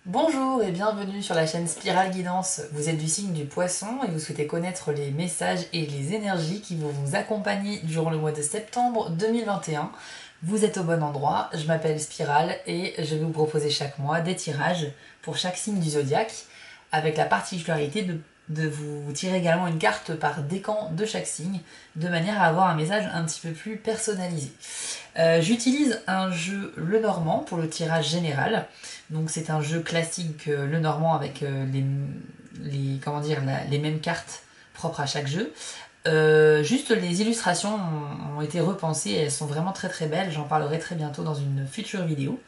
Bonjour et bienvenue sur la chaîne Spirale Guidance. Vous êtes du signe du Poisson et vous souhaitez connaître les messages et les énergies qui vont vous accompagner durant le mois de septembre 2021. Vous êtes au bon endroit, je m'appelle Spirale et je vais vous proposer chaque mois des tirages pour chaque signe du zodiaque avec la particularité de vous tirer également une carte par décan de chaque signe de manière à avoir un message un petit peu plus personnalisé. J'utilise un jeu Lenormand pour le tirage général. Donc c'est un jeu classique Lenormand avec les mêmes cartes propres à chaque jeu. Juste les illustrations ont été repensées et elles sont vraiment très très belles. J'en parlerai très bientôt dans une future vidéo.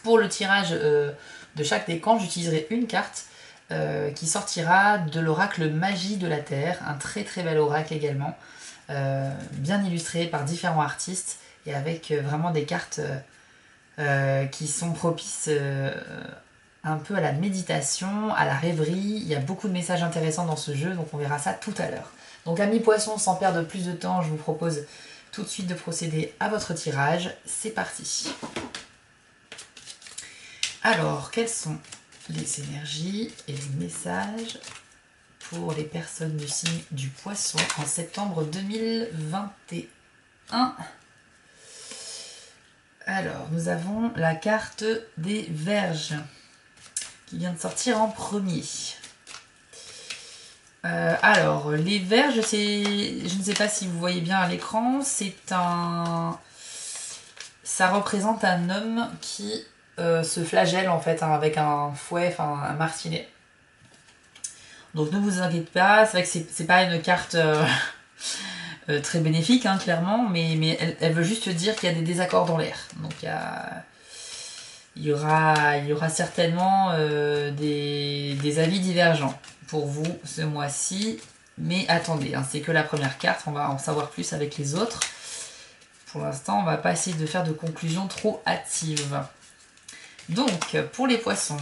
Pour le tirage de chaque décan, j'utiliserai une carte qui sortira de l'oracle Magie de la Terre, un très très bel oracle également, bien illustré par différents artistes et avec vraiment des cartes qui sont propices un peu à la méditation, à la rêverie. Il y a beaucoup de messages intéressants dans ce jeu, donc on verra ça tout à l'heure. Donc amis poissons, sans perdre plus de temps, je vous propose tout de suite de procéder à votre tirage. C'est parti. Alors, quelles sont les énergies et les messages pour les personnes du signe du Poisson en septembre 2021? Alors, nous avons la carte des Vierges qui vient de sortir en premier. Alors, les Vierges, je ne sais pas si vous voyez bien à l'écran, ça représente un homme qui se flagelle en fait avec un fouet, enfin un martinet. Donc ne vous inquiétez pas, c'est vrai que c'est pas une carte très bénéfique, hein, clairement, mais elle veut juste dire qu'il y a des désaccords dans l'air. Donc il y aura certainement des avis divergents pour vous ce mois-ci. Mais attendez, hein, c'est que la première carte, on va en savoir plus avec les autres. Pour l'instant, on va pas essayer de faire de conclusions trop hâtives. Donc, pour les poissons,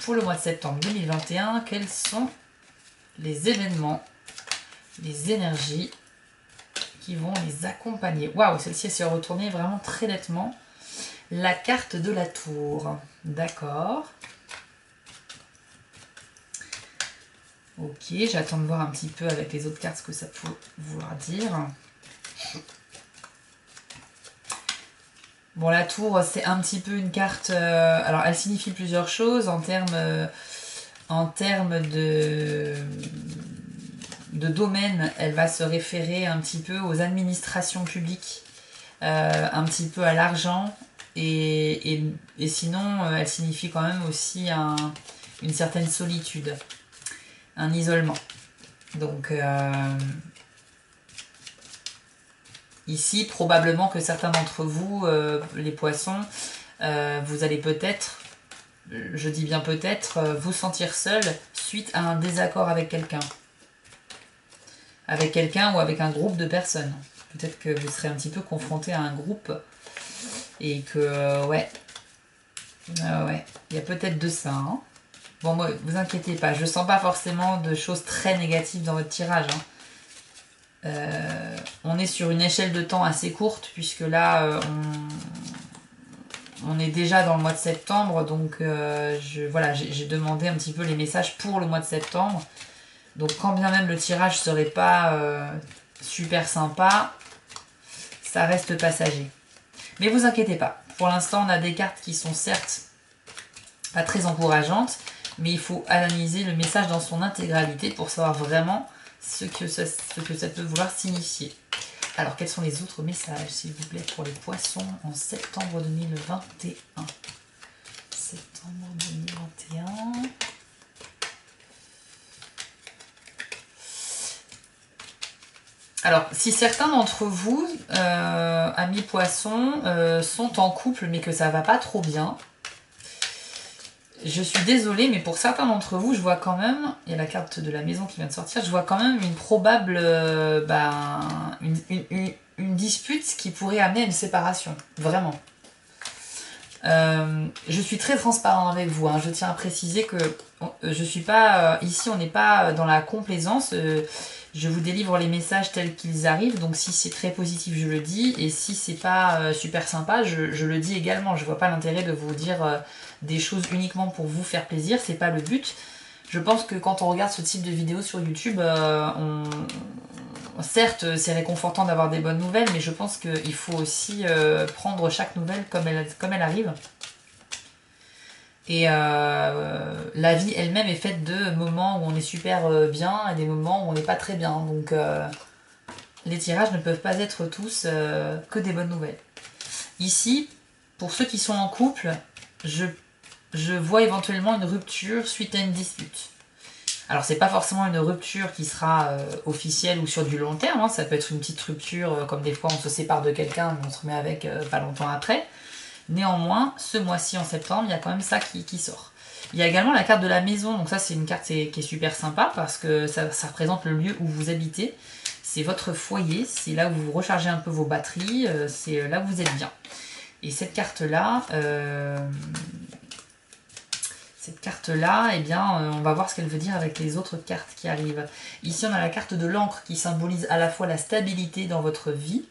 pour le mois de septembre 2021, quels sont les événements, les énergies qui vont les accompagner? Waouh, celle-ci s'est retournée vraiment très nettement. La carte de la tour. D'accord. Ok, j'attends de voir un petit peu avec les autres cartes ce que ça peut vouloir dire. Bon, la tour, c'est un petit peu une carte... alors, elle signifie plusieurs choses en termes de domaine. Elle va se référer un petit peu aux administrations publiques, un petit peu à l'argent. Et sinon, elle signifie quand même aussi une certaine solitude, un isolement. Donc... ici, probablement que certains d'entre vous, les poissons, vous allez peut-être, je dis bien peut-être, vous sentir seul suite à un désaccord avec quelqu'un. Avec quelqu'un ou avec un groupe de personnes. Peut-être que vous serez un petit peu confronté à un groupe et que, ouais, il y a peut-être de ça. Hein. Bon, moi, vous inquiétez pas, je sens pas forcément de choses très négatives dans votre tirage. Hein. On est sur une échelle de temps assez courte puisque là on est déjà dans le mois de septembre, donc voilà, j'ai demandé un petit peu les messages pour le mois de septembre. Donc quand bien même le tirage serait pas super sympa, ça reste passager. Mais vous inquiétez pas, pour l'instant on a des cartes qui sont certes pas très encourageantes, mais il faut analyser le message dans son intégralité pour savoir vraiment ce que ça peut vouloir signifier. Alors, quels sont les autres messages, s'il vous plaît, pour les poissons en septembre 2021? Septembre 2021... Alors, si certains d'entre vous, amis poissons, sont en couple mais que ça va pas trop bien, je suis désolée, mais pour certains d'entre vous, je vois quand même, il y a la carte de la maison qui vient de sortir, je vois quand même une probable, une dispute qui pourrait amener à une séparation, vraiment. Je suis très transparent avec vous, hein. Je tiens à préciser que je suis pas, ici on n'est pas dans la complaisance, je vous délivre les messages tels qu'ils arrivent, donc si c'est très positif je le dis, et si c'est pas super sympa je le dis également. Je vois pas l'intérêt de vous dire des choses uniquement pour vous faire plaisir, c'est pas le but. Je pense que quand on regarde ce type de vidéos sur YouTube, certes c'est réconfortant d'avoir des bonnes nouvelles, mais je pense qu'il faut aussi prendre chaque nouvelle comme elle arrive. Et la vie elle-même est faite de moments où on est super bien et des moments où on n'est pas très bien. Donc les tirages ne peuvent pas être tous que des bonnes nouvelles. Ici, pour ceux qui sont en couple, je vois éventuellement une rupture suite à une dispute. Alors c'est pas forcément une rupture qui sera officielle ou sur du long terme, hein. Ça peut être une petite rupture comme des fois on se sépare de quelqu'un mais on se remet avec pas longtemps après. Néanmoins, ce mois-ci en septembre, il y a quand même ça qui sort. Il y a également la carte de la maison, donc ça c'est une carte qui est super sympa parce que ça représente le lieu où vous habitez. C'est votre foyer, c'est là où vous rechargez un peu vos batteries, c'est là où vous êtes bien. Et cette carte-là, eh bien, on va voir ce qu'elle veut dire avec les autres cartes qui arrivent. Ici, on a la carte de l'encre qui symbolise à la fois la stabilité dans votre vie,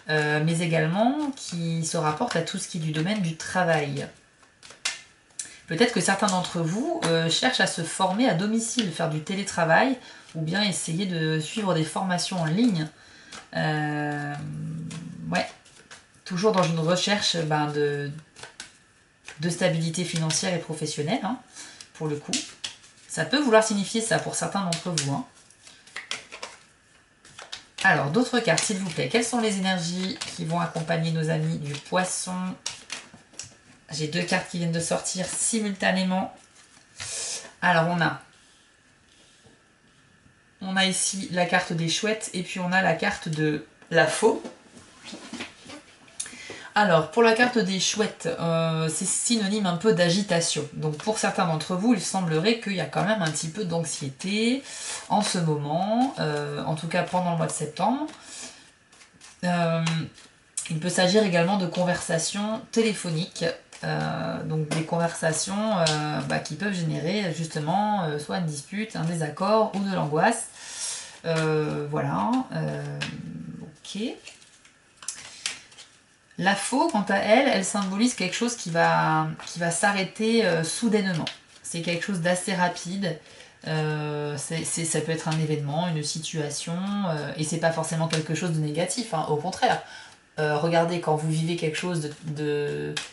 mais également qui se rapporte à tout ce qui est du domaine du travail. Peut-être que certains d'entre vous cherchent à se former à domicile, faire du télétravail, ou bien essayer de suivre des formations en ligne. Ouais, toujours dans une recherche de stabilité financière et professionnelle, hein, pour le coup. Ça peut vouloir signifier ça pour certains d'entre vous. Hein. Alors, d'autres cartes, s'il vous plaît. Quelles sont les énergies qui vont accompagner nos amis du poisson? J'ai 2 cartes qui viennent de sortir simultanément. Alors, on a ici la carte des chouettes et puis on a la carte de la faux. Alors, pour la carte des chouettes, c'est synonyme un peu d'agitation. Donc, pour certains d'entre vous, il semblerait qu'il y a quand même un petit peu d'anxiété en ce moment, en tout cas pendant le mois de septembre. Il peut s'agir également de conversations téléphoniques, donc des conversations qui peuvent générer justement soit une dispute, un désaccord ou de l'angoisse. Voilà, ok. La faux, quant à elle, elle symbolise quelque chose qui va s'arrêter soudainement. C'est quelque chose d'assez rapide. Ça peut être un événement, une situation, et c'est pas forcément quelque chose de négatif, hein, au contraire. Regardez, quand vous vivez quelque chose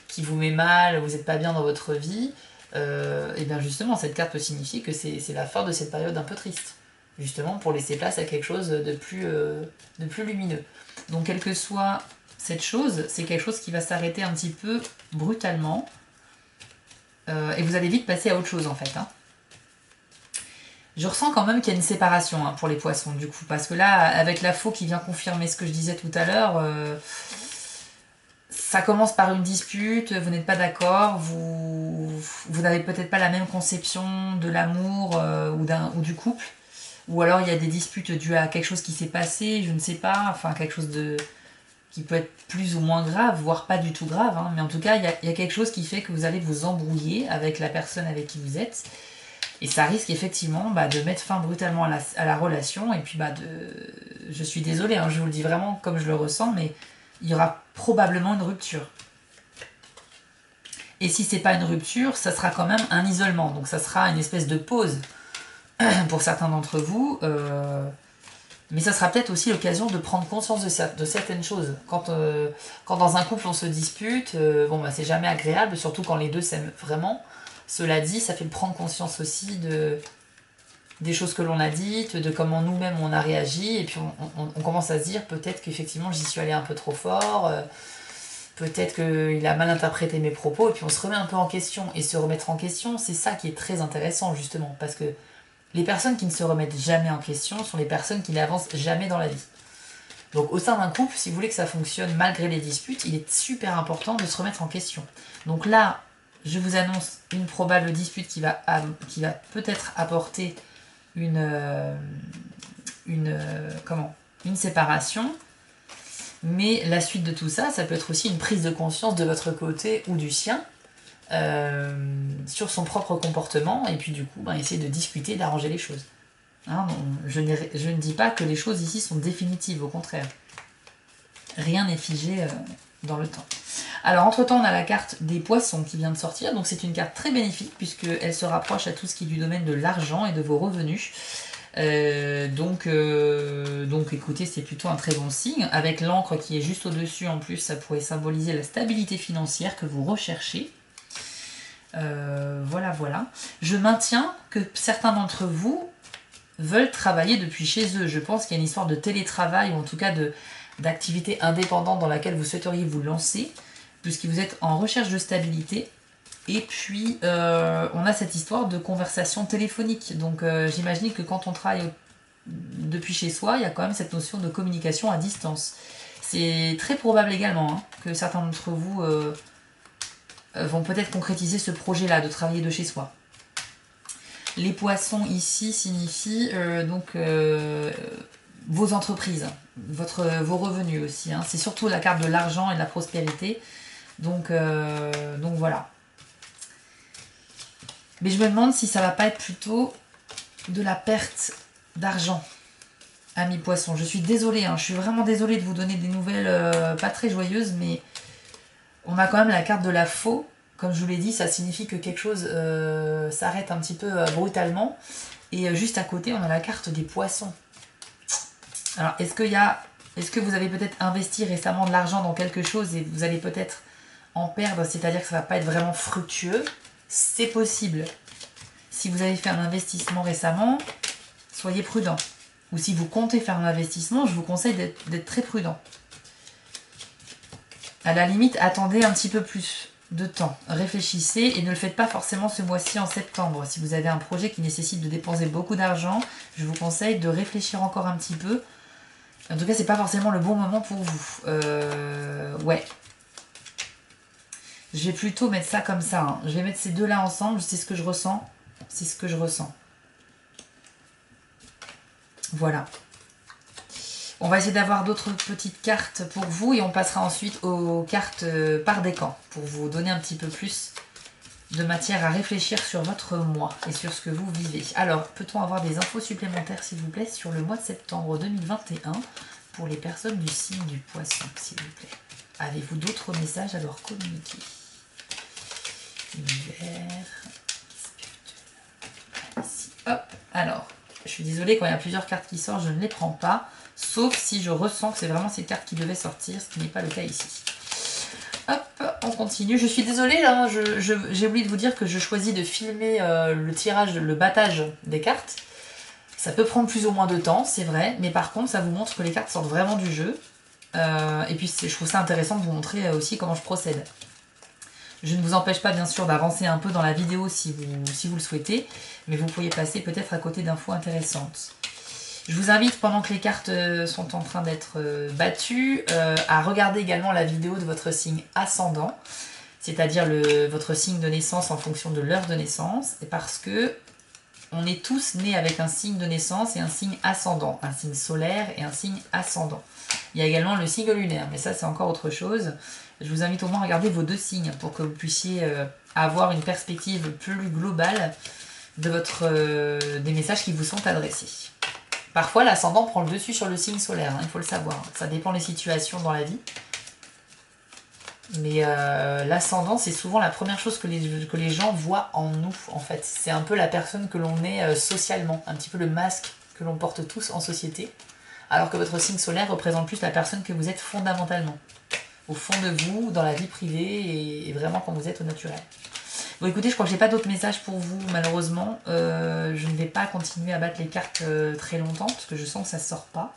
qui vous met mal, vous n'êtes pas bien dans votre vie, et bien justement, cette carte peut signifier que c'est la fin de cette période un peu triste. Justement, pour laisser place à quelque chose de plus lumineux. Donc, quelle que soit cette chose, c'est quelque chose qui va s'arrêter un petit peu brutalement, et vous allez vite passer à autre chose en fait. Hein. Je ressens quand même qu'il y a une séparation pour les poissons du coup, parce que là, avec la faux qui vient confirmer ce que je disais tout à l'heure, ça commence par une dispute, vous n'êtes pas d'accord, vous n'avez peut-être pas la même conception de l'amour ou du couple, ou alors il y a des disputes dues à quelque chose qui s'est passé, je ne sais pas, enfin quelque chose qui peut être plus ou moins grave, voire pas du tout grave, hein, mais en tout cas, il y a quelque chose qui fait que vous allez vous embrouiller avec la personne avec qui vous êtes, et ça risque effectivement de mettre fin brutalement à la relation, et puis je suis désolée, hein, je vous le dis vraiment comme je le ressens, mais il y aura probablement une rupture. Et si c'est pas une rupture, ça sera quand même un isolement, donc ça sera une espèce de pause pour certains d'entre vous, mais ça sera peut-être aussi l'occasion de prendre conscience de certaines choses. Quand dans un couple on se dispute, c'est jamais agréable, surtout quand les deux s'aiment vraiment. Cela dit, ça fait prendre conscience aussi des choses que l'on a dites, de comment nous-mêmes on a réagi, et puis on commence à se dire peut-être qu'effectivement j'y suis allée un peu trop fort, peut-être qu'il a mal interprété mes propos, et puis on se remet un peu en question. Et se remettre en question, c'est ça qui est très intéressant justement, parce que les personnes qui ne se remettent jamais en question sont les personnes qui n'avancent jamais dans la vie. Donc au sein d'un couple, si vous voulez que ça fonctionne malgré les disputes, il est super important de se remettre en question. Donc là, je vous annonce une probable dispute qui va peut-être apporter une séparation. Mais la suite de tout ça, ça peut être aussi une prise de conscience de votre côté ou du sien, sur son propre comportement, et puis du coup essayer de discuter, d'arranger les choses. Hein, je ne dis pas que les choses ici sont définitives, au contraire. Rien n'est figé dans le temps. Alors entre-temps, on a la carte des poissons qui vient de sortir. Donc c'est une carte très bénéfique puisqu'elle se rapproche à tout ce qui est du domaine de l'argent et de vos revenus. Donc écoutez, c'est plutôt un très bon signe. Avec l'encre qui est juste au-dessus en plus, ça pourrait symboliser la stabilité financière que vous recherchez. Voilà. Je maintiens que certains d'entre vous veulent travailler depuis chez eux. Je pense qu'il y a une histoire de télétravail ou en tout cas d'activité indépendante dans laquelle vous souhaiteriez vous lancer, puisque vous êtes en recherche de stabilité. Et puis, on a cette histoire de conversation téléphonique. Donc, j'imagine que quand on travaille depuis chez soi, il y a quand même cette notion de communication à distance. C'est très probable également hein, que certains d'entre vous vont peut-être concrétiser ce projet-là de travailler de chez soi. Les poissons ici signifient vos entreprises, vos revenus aussi. Hein. C'est surtout la carte de l'argent et de la prospérité. Donc voilà. Mais je me demande si ça va pas être plutôt de la perte d'argent, amis poissons. Je suis désolée, hein, je suis vraiment désolée de vous donner des nouvelles pas très joyeuses, mais on a quand même la carte de la faux. Comme je vous l'ai dit, ça signifie que quelque chose s'arrête un petit peu brutalement. Et juste à côté, on a la carte des poissons. Alors, est-ce que vous avez peut-être investi récemment de l'argent dans quelque chose et vous allez peut-être en perdre, c'est-à-dire que ça ne va pas être vraiment fructueux? C'est possible. Si vous avez fait un investissement récemment, soyez prudent. Ou si vous comptez faire un investissement, je vous conseille d'être très prudent. À la limite, attendez un petit peu plus de temps. Réfléchissez et ne le faites pas forcément ce mois-ci en septembre. Si vous avez un projet qui nécessite de dépenser beaucoup d'argent, je vous conseille de réfléchir encore un petit peu. En tout cas, c'est pas forcément le bon moment pour vous. Ouais. Je vais plutôt mettre ça comme ça. Hein. Je vais mettre ces deux-là ensemble. C'est ce que je ressens. C'est ce que je ressens. Voilà. On va essayer d'avoir d'autres petites cartes pour vous et on passera ensuite aux cartes par décan pour vous donner un petit peu plus de matière à réfléchir sur votre mois et sur ce que vous vivez. Alors, peut-on avoir des infos supplémentaires, s'il vous plaît, sur le mois de septembre 2021 pour les personnes du signe du poisson, s'il vous plaît? Avez-vous d'autres messages à leur communiquer? Univers. Ici. Hop. Alors, je suis désolée, quand il y a plusieurs cartes qui sortent, je ne les prends pas. Sauf si je ressens que c'est vraiment ces cartes qui devaient sortir, ce qui n'est pas le cas ici. Hop, on continue. Je suis désolée, là, j'ai oublié de vous dire que je choisis de filmer le tirage, le battage des cartes. Ça peut prendre plus ou moins de temps, c'est vrai, mais par contre, ça vous montre que les cartes sortent vraiment du jeu. Et puis, je trouve ça intéressant de vous montrer aussi comment je procède. Je ne vous empêche pas, bien sûr, d'avancer un peu dans la vidéo si vous le souhaitez, mais vous pourriez passer peut-être à côté d'infos intéressantes. Je vous invite, pendant que les cartes sont en train d'être battues, à regarder également la vidéo de votre signe ascendant, c'est-à-dire votre signe de naissance en fonction de l'heure de naissance, parce que on est tous nés avec un signe de naissance et un signe ascendant, un signe solaire et un signe ascendant. Il y a également le signe lunaire, mais ça c'est encore autre chose. Je vous invite au moins à regarder vos deux signes pour que vous puissiez avoir une perspective plus globale de des messages qui vous sont adressés. Parfois, l'ascendant prend le dessus sur le signe solaire, hein, il faut le savoir. Ça dépend des situations dans la vie. Mais l'ascendant, c'est souvent la première chose que les gens voient en nous, en fait. C'est un peu la personne que l'on est socialement, un petit peu le masque que l'on porte tous en société. Alors que votre signe solaire représente plus la personne que vous êtes fondamentalement. Au fond de vous, dans la vie privée et vraiment quand vous êtes au naturel. Bon écoutez, je crois que j'ai pas d'autres messages pour vous malheureusement. Je ne vais pas continuer à battre les cartes très longtemps parce que je sens que ça ne sort pas.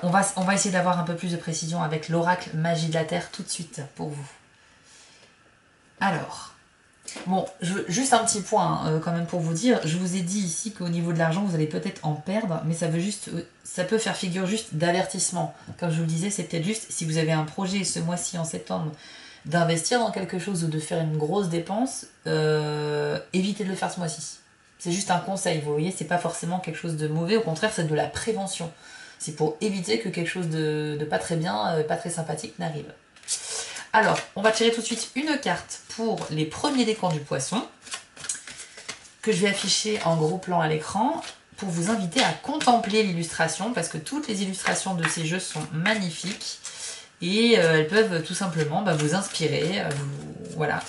On va essayer d'avoir un peu plus de précision avec l'oracle Magie de la Terre tout de suite pour vous. Alors, bon, juste un petit point quand même pour vous dire. Je vous ai dit ici qu'au niveau de l'argent, vous allez peut-être en perdre, mais ça peut faire figure juste d'avertissement. Comme je vous le disais, c'est peut-être juste si vous avez un projet ce mois-ci en septembre d'investir dans quelque chose ou de faire une grosse dépense, évitez de le faire ce mois-ci. C'est juste un conseil, vous voyez, c'est pas forcément quelque chose de mauvais, au contraire c'est de la prévention. C'est pour éviter que quelque chose de pas très bien, pas très sympathique n'arrive. Alors, on va tirer tout de suite une carte pour les premiers décans du poisson, que je vais afficher en gros plan à l'écran, pour vous inviter à contempler l'illustration, parce que toutes les illustrations de ces jeux sont magnifiques. Et elles peuvent tout simplement vous inspirer, voilà,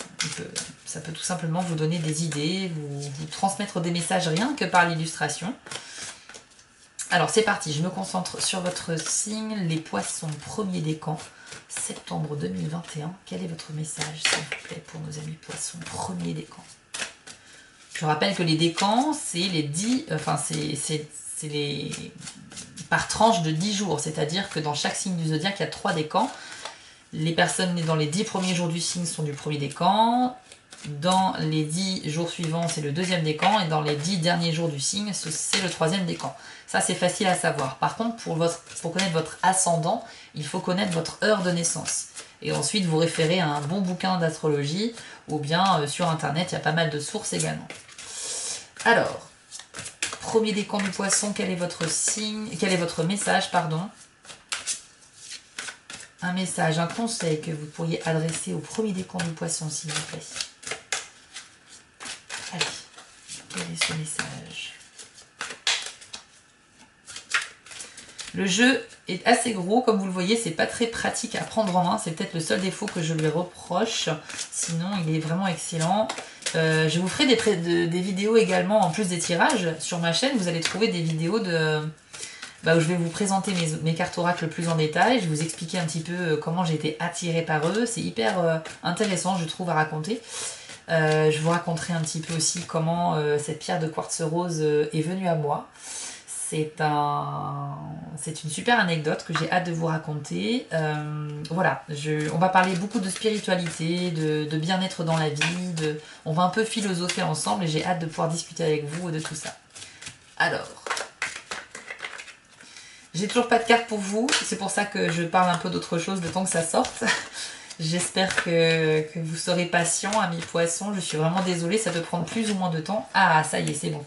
ça peut tout simplement vous donner des idées, vous transmettre des messages rien que par l'illustration. Alors c'est parti, je me concentre sur votre signe, les poissons, premier décan, septembre 2021. Quel est votre message, s'il vous plaît, pour nos amis poissons, premier décan? Je rappelle que les décans, c'est les 10, enfin c'est les par tranche de 10 jours, c'est-à-dire que dans chaque signe du zodiaque, il y a 3 décans. Les personnes nées dans les 10 premiers jours du signe sont du premier décan. Dans les 10 jours suivants, c'est le deuxième décan. Et dans les 10 derniers jours du signe, c'est le troisième décan. Ça, c'est facile à savoir. Par contre, pour connaître votre ascendant, il faut connaître votre heure de naissance. Et ensuite, vous référez à un bon bouquin d'astrologie ou bien sur Internet, il y a pas mal de sources également. Alors, premier décan du poisson, quel est votre signe, quel est votre message, pardon? Un message, un conseil que vous pourriez adresser au premier décan du poisson, s'il vous plaît. Allez, quel est ce message? Le jeu est assez gros, comme vous le voyez, c'est pas très pratique à prendre en main. C'est peut-être le seul défaut que je lui reproche. Sinon, il est vraiment excellent. Je vous ferai des vidéos également, en plus des tirages. Sur ma chaîne, vous allez trouver des vidéos où je vais vous présenter mes cartes oracles plus en détail. Je vais vous expliquer un petit peu comment j'ai été attirée par eux. C'est hyper intéressant, je trouve, à raconter. Je vous raconterai un petit peu aussi comment cette pierre de quartz rose est venue à moi. C'est une super anecdote que j'ai hâte de vous raconter. Voilà, on va parler beaucoup de spiritualité, de bien-être dans la vie, on va un peu philosopher ensemble et j'ai hâte de pouvoir discuter avec vous de tout ça. Alors, j'ai toujours pas de carte pour vous, c'est pour ça que je parle un peu d'autre chose le temps que ça sorte. J'espère que vous serez patient, amis poissons. Je suis vraiment désolée, ça peut prendre plus ou moins de temps. Ah, ça y est, c'est bon.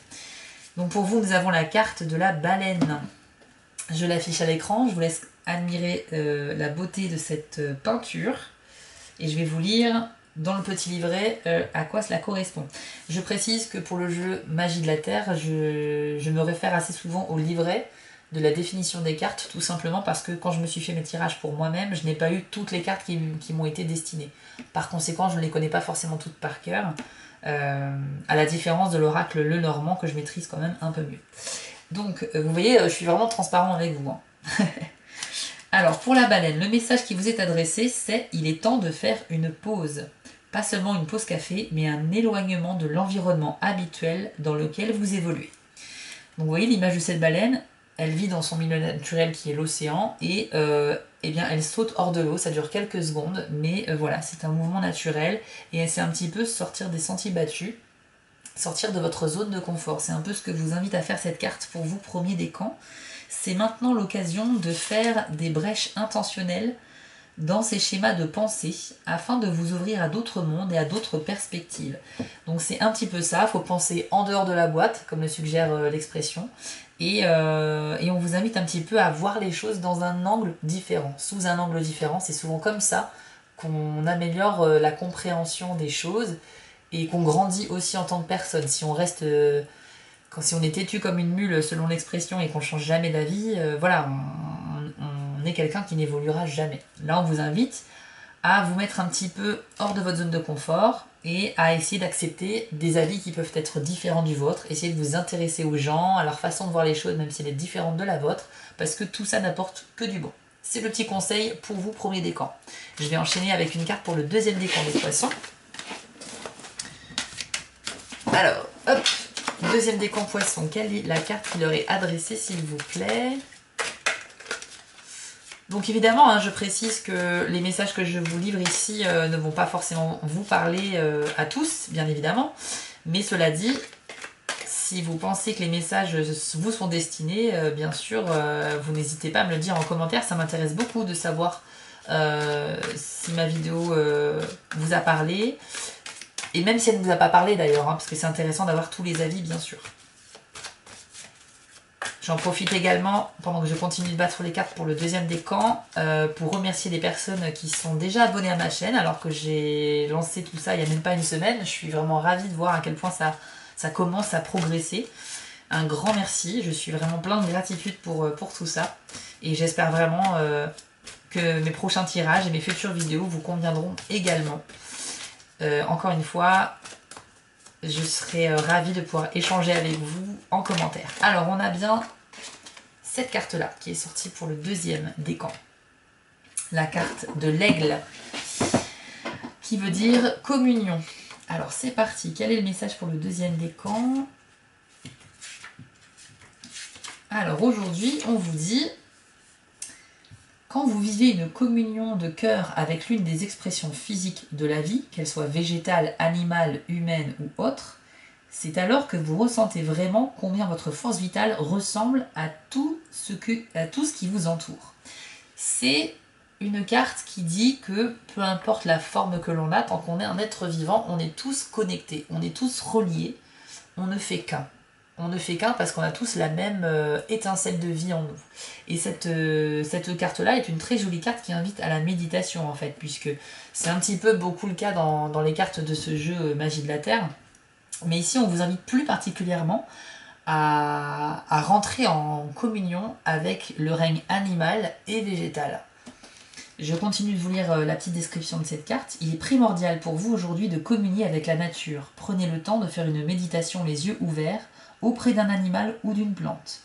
Donc pour vous, nous avons la carte de la baleine. Je l'affiche à l'écran, je vous laisse admirer la beauté de cette peinture. Et je vais vous lire dans le petit livret à quoi cela correspond. Je précise que pour le jeu Magie de la Terre, je me réfère assez souvent au livret de la définition des cartes, tout simplement parce que quand je me suis fait mes tirages pour moi-même, je n'ai pas eu toutes les cartes qui m'ont été destinées. Par conséquent, je ne les connais pas forcément toutes par cœur. À la différence de l'oracle Lenormand que je maîtrise quand même un peu mieux. Donc vous voyez, je suis vraiment transparent avec vous. Hein. Alors pour la baleine, le message qui vous est adressé, c'est: il est temps de faire une pause. Pas seulement une pause café, mais un éloignement de l'environnement habituel dans lequel vous évoluez. Donc vous voyez l'image de cette baleine, elle vit dans son milieu naturel qui est l'océan et eh bien, elle saute hors de l'eau, ça dure quelques secondes, mais voilà, c'est un mouvement naturel et c'est un petit peu sortir des sentiers battus, sortir de votre zone de confort. C'est un peu ce que vous invite à faire cette carte pour vous, premier décan. C'est maintenant l'occasion de faire des brèches intentionnelles dans ces schémas de pensée afin de vous ouvrir à d'autres mondes et à d'autres perspectives. Donc c'est un petit peu ça, il faut penser en dehors de la boîte, comme le suggère l'expression, et on vous invite un petit peu à voir les choses dans un angle différent, sous un angle différent. C'est souvent comme ça qu'on améliore la compréhension des choses et qu'on grandit aussi en tant que personne. Si on reste... si on est têtu comme une mule selon l'expression et qu'on change jamais d'avis, voilà, on est quelqu'un qui n'évoluera jamais. Là, on vous invite à vous mettre un petit peu hors de votre zone de confort et à essayer d'accepter des avis qui peuvent être différents du vôtre, essayer de vous intéresser aux gens, à leur façon de voir les choses, même si elle est différente de la vôtre, parce que tout ça n'apporte que du bon. C'est le petit conseil pour vous, premier décan. Je vais enchaîner avec une carte pour le deuxième décan des poissons. Alors, hop, deuxième décan poisson, quelle est la carte qui leur est adressée, s'il vous plaît? Donc évidemment, hein, je précise que les messages que je vous livre ici ne vont pas forcément vous parler à tous, bien évidemment. Mais cela dit, si vous pensez que les messages vous sont destinés, bien sûr, vous n'hésitez pas à me le dire en commentaire. Ça m'intéresse beaucoup de savoir si ma vidéo vous a parlé. Et même si elle ne vous a pas parlé d'ailleurs, hein, parce que c'est intéressant d'avoir tous les avis, bien sûr. J'en profite également, pendant que je continue de battre les cartes pour le deuxième décan, pour remercier les personnes qui sont déjà abonnées à ma chaîne, alors que j'ai lancé tout ça il n'y a même pas une semaine. Je suis vraiment ravie de voir à quel point ça commence à progresser. Un grand merci, je suis vraiment plein de gratitude pour tout ça. Et j'espère vraiment que mes prochains tirages et mes futures vidéos vous conviendront également. Encore une fois, je serai ravie de pouvoir échanger avec vous en commentaire. Alors, on a bien cette carte-là qui est sortie pour le deuxième décan. La carte de l'aigle, qui veut dire communion. Alors, c'est parti. Quel est le message pour le deuxième décan? Alors, aujourd'hui, on vous dit... Quand vous vivez une communion de cœur avec l'une des expressions physiques de la vie, qu'elle soit végétale, animale, humaine ou autre, c'est alors que vous ressentez vraiment combien votre force vitale ressemble à tout ce qui vous entoure. C'est une carte qui dit que peu importe la forme que l'on a, tant qu'on est un être vivant, on est tous connectés, on est tous reliés, on ne fait qu'un. On ne fait qu'un parce qu'on a tous la même étincelle de vie en nous. Et cette carte-là est une très jolie carte qui invite à la méditation en fait, puisque c'est un petit peu beaucoup le cas dans les cartes de ce jeu Magie de la Terre. Mais ici, on vous invite plus particulièrement à rentrer en communion avec le règne animal et végétal. Je continue de vous lire la petite description de cette carte. Il est primordial pour vous aujourd'hui de communier avec la nature. Prenez le temps de faire une méditation les yeux ouverts auprès d'un animal ou d'une plante.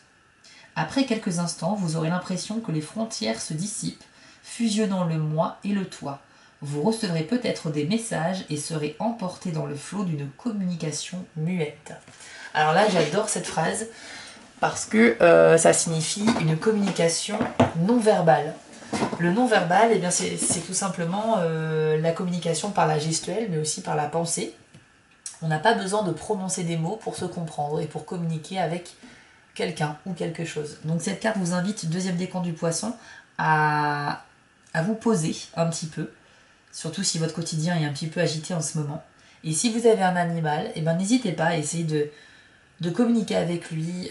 Après quelques instants, vous aurez l'impression que les frontières se dissipent, fusionnant le moi et le toi. Vous recevrez peut-être des messages et serez emporté dans le flot d'une communication muette. Alors là, j'adore cette phrase parce que ça signifie une communication non verbale. Le non verbal, eh bien, c'est tout simplement la communication par la gestuelle, mais aussi par la pensée. On n'a pas besoin de prononcer des mots pour se comprendre et pour communiquer avec quelqu'un ou quelque chose. Donc cette carte vous invite, deuxième décan du poisson, à vous poser un petit peu, surtout si votre quotidien est un petit peu agité en ce moment. Et si vous avez un animal, eh ben, n'hésitez pas à essayer de communiquer avec lui,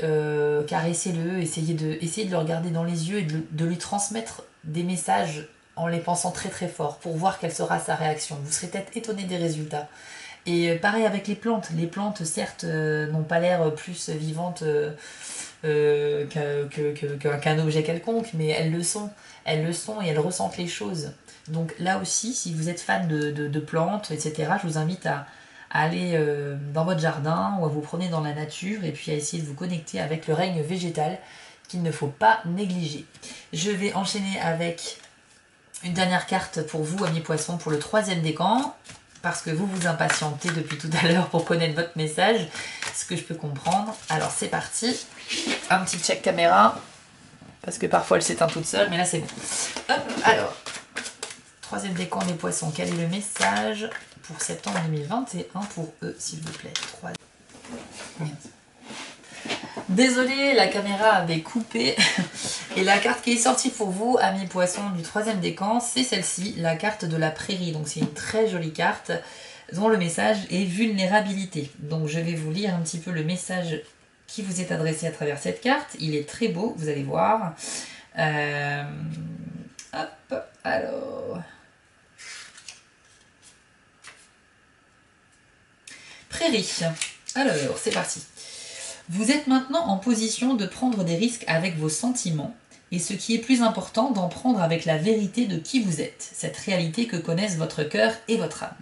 caressez-le, essayez de le regarder dans les yeux et de lui transmettre des messages en les pensant très très fort pour voir quelle sera sa réaction. Vous serez peut-être étonné des résultats. Et pareil avec les plantes. Les plantes, certes, n'ont pas l'air plus vivantes qu'un objet quelconque, mais elles le sont. Elles le sont et elles ressentent les choses. Donc là aussi, si vous êtes fan de plantes, etc., je vous invite à aller dans votre jardin ou à vous promener dans la nature et puis à essayer de vous connecter avec le règne végétal qu'il ne faut pas négliger. Je vais enchaîner avec une dernière carte pour vous, amis poissons, pour le troisième décan. Parce que vous vous impatientez depuis tout à l'heure pour connaître votre message, ce que je peux comprendre. Alors c'est parti, un petit check caméra, parce que parfois elle s'éteint toute seule, mais là c'est bon. Hop, alors, troisième décan des poissons, quel est le message pour septembre 2021 pour eux, s'il vous plaît? 3... Désolée, la caméra avait coupé. Et la carte qui est sortie pour vous, amis poissons, du troisième décan, c'est celle-ci, la carte de la prairie. Donc c'est une très jolie carte dont le message est vulnérabilité. Donc je vais vous lire un petit peu le message qui vous est adressé à travers cette carte. Il est très beau, vous allez voir. Hop, alors... Prairie. Alors, c'est parti. Vous êtes maintenant en position de prendre des risques avec vos sentiments et ce qui est plus important, d'en prendre avec la vérité de qui vous êtes, cette réalité que connaissent votre cœur et votre âme.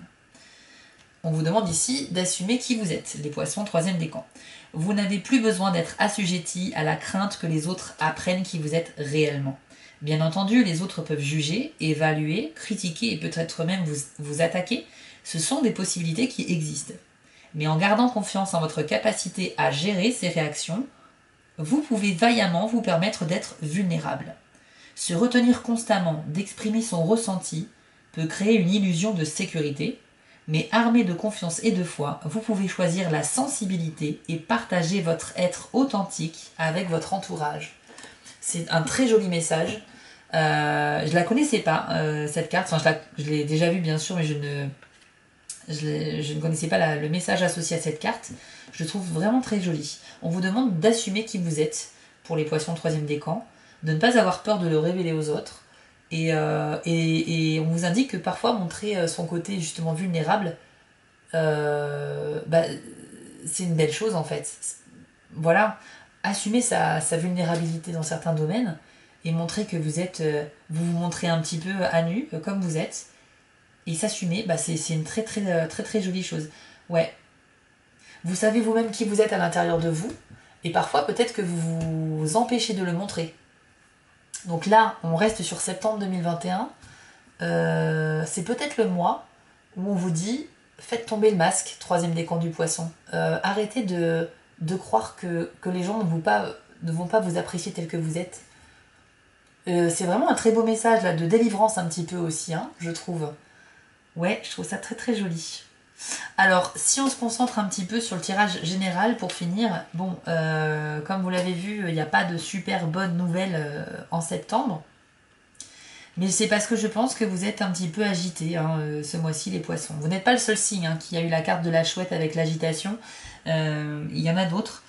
On vous demande ici d'assumer qui vous êtes, les poissons, troisième décan. Vous n'avez plus besoin d'être assujetti à la crainte que les autres apprennent qui vous êtes réellement. Bien entendu, les autres peuvent juger, évaluer, critiquer et peut-être même vous attaquer. Ce sont des possibilités qui existent. Mais en gardant confiance en votre capacité à gérer ces réactions, vous pouvez vaillamment vous permettre d'être vulnérable. Se retenir constamment d'exprimer son ressenti peut créer une illusion de sécurité, mais armé de confiance et de foi, vous pouvez choisir la sensibilité et partager votre être authentique avec votre entourage. C'est un très joli message. Je la connaissais pas, cette carte. Enfin, je l'ai déjà vue bien sûr, mais je ne connaissais pas le message associé à cette carte. Je le trouve vraiment très joli. On vous demande d'assumer qui vous êtes pour les poissons troisième décan, de ne pas avoir peur de le révéler aux autres. Et on vous indique que parfois montrer son côté justement vulnérable, c'est une belle chose en fait. Voilà, assumer sa vulnérabilité dans certains domaines, et montrer que vous êtes, vous vous montrez un petit peu à nu, comme vous êtes, et s'assumer, bah c'est une très jolie chose. Ouais. Vous savez vous-même qui vous êtes à l'intérieur de vous, et parfois peut-être que vous vous empêchez de le montrer. Donc là, on reste sur septembre 2021. C'est peut-être le mois où on vous dit faites tomber le masque, troisième décan du poisson. Arrêtez de croire que les gens ne vont pas vous apprécier tel que vous êtes. C'est vraiment un très beau message là, de délivrance un petit peu aussi, hein, je trouve. Ouais, je trouve ça très joli. Alors, si on se concentre un petit peu sur le tirage général pour finir, bon, comme vous l'avez vu, il n'y a pas de super bonnes nouvelles en septembre. Mais c'est parce que je pense que vous êtes un petit peu agité hein, ce mois-ci, les poissons. Vous n'êtes pas le seul signe hein, qui a eu la carte de la chouette avec l'agitation. Il y en a d'autres.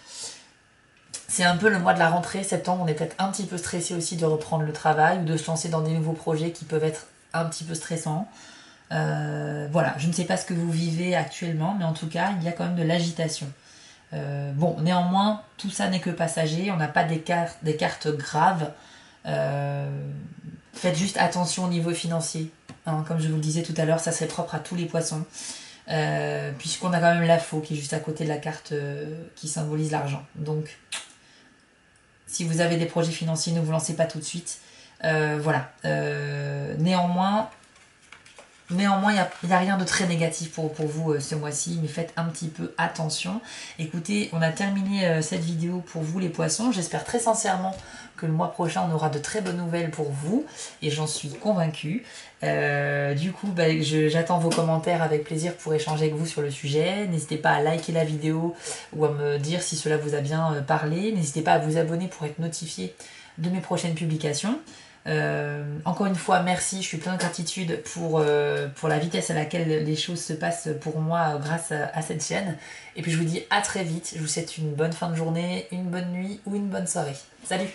C'est un peu le mois de la rentrée, septembre, on est peut-être un petit peu stressé aussi de reprendre le travail ou de se lancer dans des nouveaux projets qui peuvent être un petit peu stressants. Voilà, je ne sais pas ce que vous vivez actuellement, mais en tout cas, il y a quand même de l'agitation. Bon, néanmoins, tout ça n'est que passager, on n'a pas des cartes graves. Faites juste attention au niveau financier. Hein, comme je vous le disais tout à l'heure, ça serait propre à tous les poissons. Puisqu'on a quand même la faux qui est juste à côté de la carte qui symbolise l'argent. Donc, si vous avez des projets financiers, ne vous lancez pas tout de suite. Voilà. Néanmoins, il n'y a rien de très négatif pour vous ce mois-ci, mais faites un petit peu attention. Écoutez, on a terminé cette vidéo pour vous les poissons. J'espère très sincèrement que le mois prochain, on aura de très bonnes nouvelles pour vous, et j'en suis convaincue. Du coup, bah, j'attends vos commentaires avec plaisir pour échanger avec vous sur le sujet. N'hésitez pas à liker la vidéo ou à me dire si cela vous a bien parlé. N'hésitez pas à vous abonner pour être notifié de mes prochaines publications. Encore une fois, merci, je suis plein de gratitude pour la vitesse à laquelle les choses se passent pour moi grâce à cette chaîne. Et puis je vous dis à très vite, je vous souhaite une bonne fin de journée, une bonne nuit ou une bonne soirée. Salut!